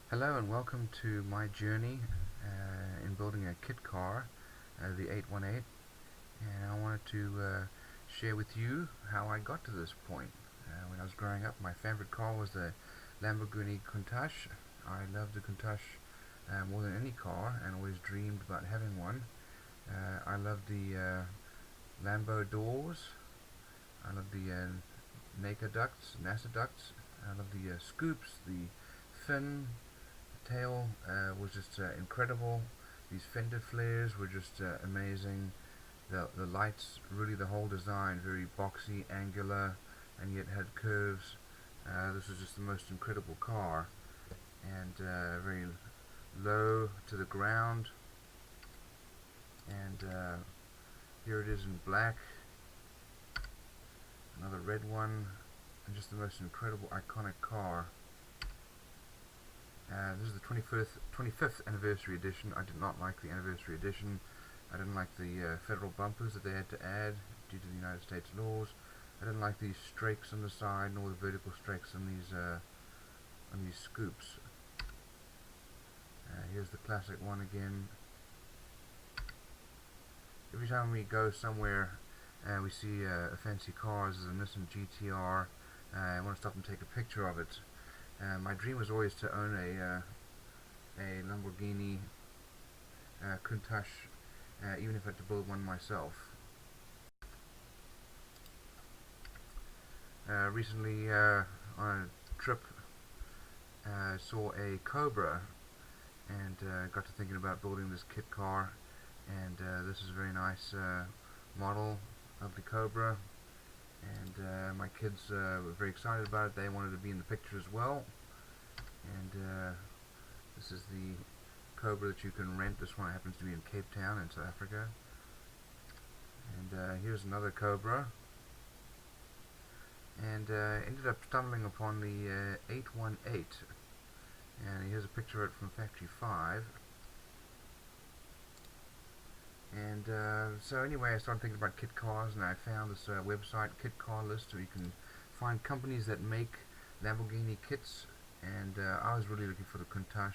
Hello and welcome to my journey in building a kit car, the 818, and I wanted to share with you how I got to this point. When I was growing up, my favorite car was the Lamborghini Countach. I loved the Countach more than any car and always dreamed about having one. I loved the Lambo doors. I loved the NACA ducts, NASA ducts. I loved the scoops, the fin, tail was just incredible. These fender flares were just amazing. The lights, really the whole design, very boxy, angular, and yet had curves. This was just the most incredible car, and very low to the ground. And here it is in black, another red one, and just the most incredible, iconic car. This is the 25th anniversary edition. I did not like the anniversary edition. I didn't like the federal bumpers that they had to add due to the United States laws. I didn't like these strakes on the side, nor the vertical strakes on these scoops. Here's the classic one again. Every time we go somewhere and we see a fancy car, this is a Nissan GTR, I want to stop and take a picture of it. My dream was always to own a Lamborghini Countach, even if I had to build one myself. Recently, on a trip, saw a Cobra and got to thinking about building this kit car. And this is a very nice model of the Cobra. And my kids were very excited about it. They wanted to be in the picture as well. And this is the Cobra that you can rent. This one happens to be in Cape Town in South Africa. And here's another Cobra. And ended up stumbling upon the 818. And here's a picture of it from Factory 5. And so anyway, I started thinking about kit cars, and I found this website, Kit Car List, where you can find companies that make Lamborghini kits. And I was really looking for the Countach.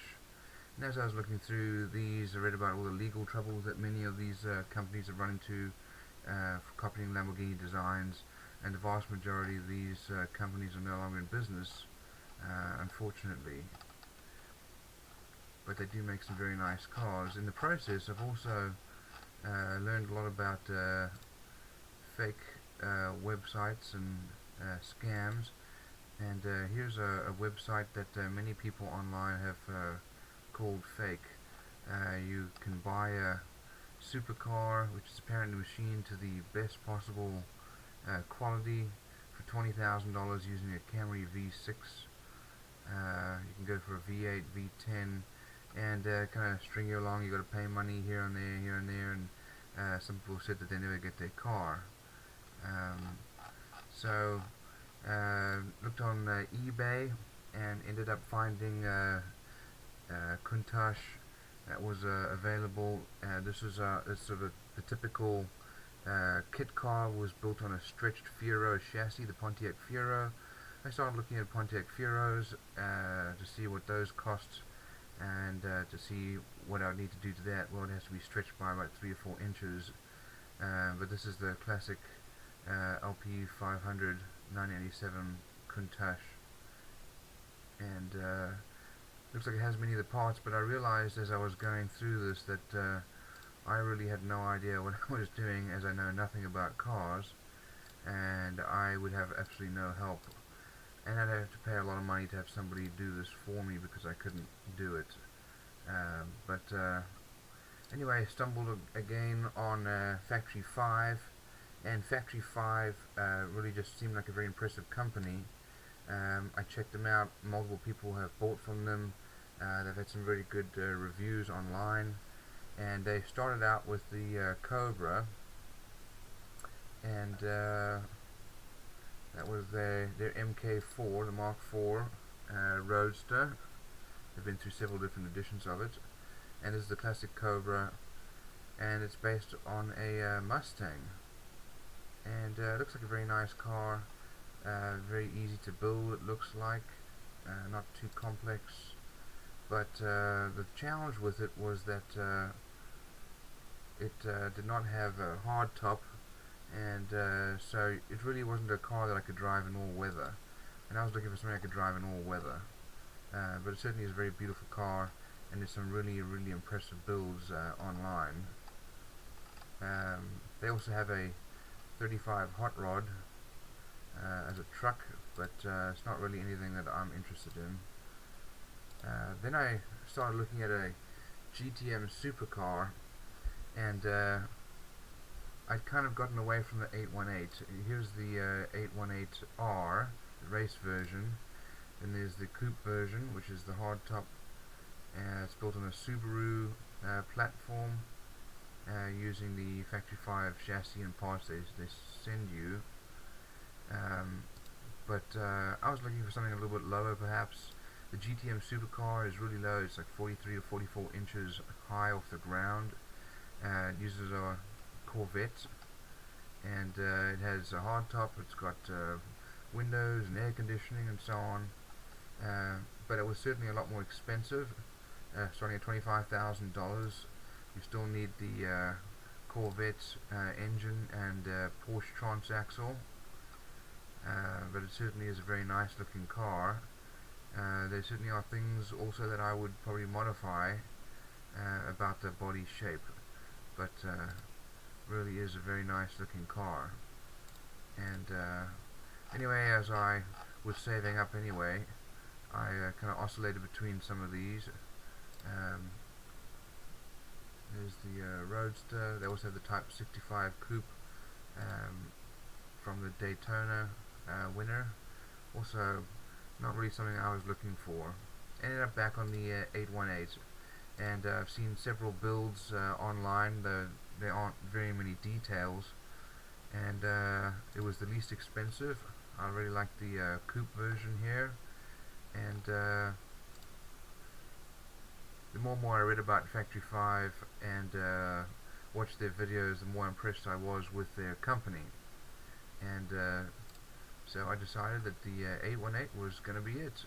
And as I was looking through these, I read about all the legal troubles that many of these companies have run into for copying Lamborghini designs. And the vast majority of these companies are no longer in business, unfortunately. But they do make some very nice cars. In the process, I've also learned a lot about fake websites and scams, and here's a website that many people online have called fake. You can buy a supercar, which is apparently machined to the best possible quality for $20,000 using a Camry V6. You can go for a V8, V10, and kind of string you along. You got to pay money here and there, and some people said that they never get their car. So looked on eBay and ended up finding Countach that was available. This was sort of the typical kit car. Was built on a stretched Fiero chassis, the Pontiac Fiero. I started looking at Pontiac Fieros to see what those cost, and to see what I would need to do to that. Well, it has to be stretched by about 3 or 4 inches, but this is the classic LP 500 987 Countach, and looks like it has many of the parts, but I realized as I was going through this that I really had no idea what I was doing, as I know nothing about cars, and I would have absolutely no help. And I'd have to pay a lot of money to have somebody do this for me because I couldn't do it. But anyway, I stumbled again on Factory 5, and Factory 5 really just seemed like a very impressive company. I checked them out. Multiple people have bought from them. They've had some very good reviews online. And they started out with the Cobra, and that was their MK4, the Mark IV Roadster. They've been through several different editions of it. And this is the classic Cobra, and it's based on a Mustang. And it looks like a very nice car, very easy to build, it looks like, not too complex. but the challenge with it was that it did not have a hard top, and so it really wasn't a car that I could drive in all weather. And I was looking for something I could drive in all weather. But it certainly is a very beautiful car, and there's some really impressive builds online. They also have a 35 hot rod as a truck, but it's not really anything that I'm interested in. Then I started looking at a GTM supercar, and I'd kind of gotten away from the 818. Here's the 818R, the race version. Then there's the coupe version, which is the hardtop. It's built on a Subaru platform, using the Factory 5 chassis and parts they send you. But I was looking for something a little bit lower, perhaps. The GTM supercar is really low. It's like 43 to 44 inches high off the ground. It uses a Corvette, and it has a hardtop. It's got windows and air conditioning and so on. But it was certainly a lot more expensive, starting at $25,000. You still need the Corvette engine and Porsche transaxle, but it certainly is a very nice looking car. There certainly are things also that I would probably modify about the body shape, but really is a very nice looking car. And anyway, as I was saving up anyway, I kind of oscillated between some of these. There's the Roadster. They also have the Type 65 Coupe from the Daytona winner. Also, not really something I was looking for. Ended up back on the 818, and I've seen several builds online, though there aren't very many details. And it was the least expensive. I really like the coupe version here, and the more and more I read about Factory 5 and watched their videos, the more impressed I was with their company. And so I decided that the 818 was going to be it.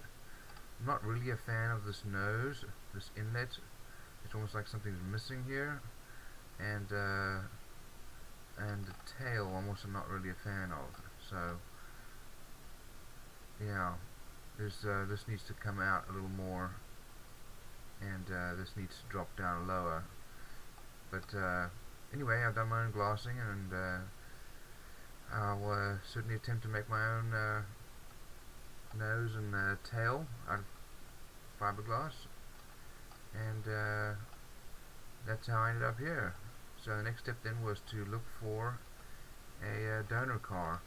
I'm not really a fan of this nose, this inlet. It's almost like something's missing here. And the tail I'm also not really a fan of. So yeah, this needs to come out a little more, and this needs to drop down lower. But anyway, I've done my own glassing, and I'll certainly attempt to make my own nose and tail out of fiberglass, and that's how I ended up here. So the next step then was to look for a donor car.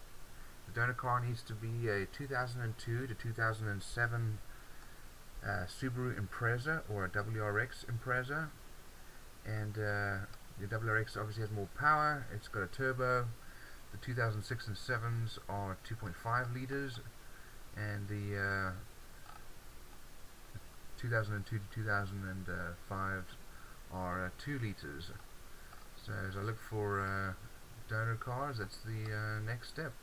The donor car needs to be a 2002 to 2007 Subaru Impreza or a WRX Impreza, and the WRX obviously has more power. It's got a turbo. The 2006 and 7s are 2.5 liters, and the 2002 to 2005 are 2 liters. So as I look for donor cars, that's the next step.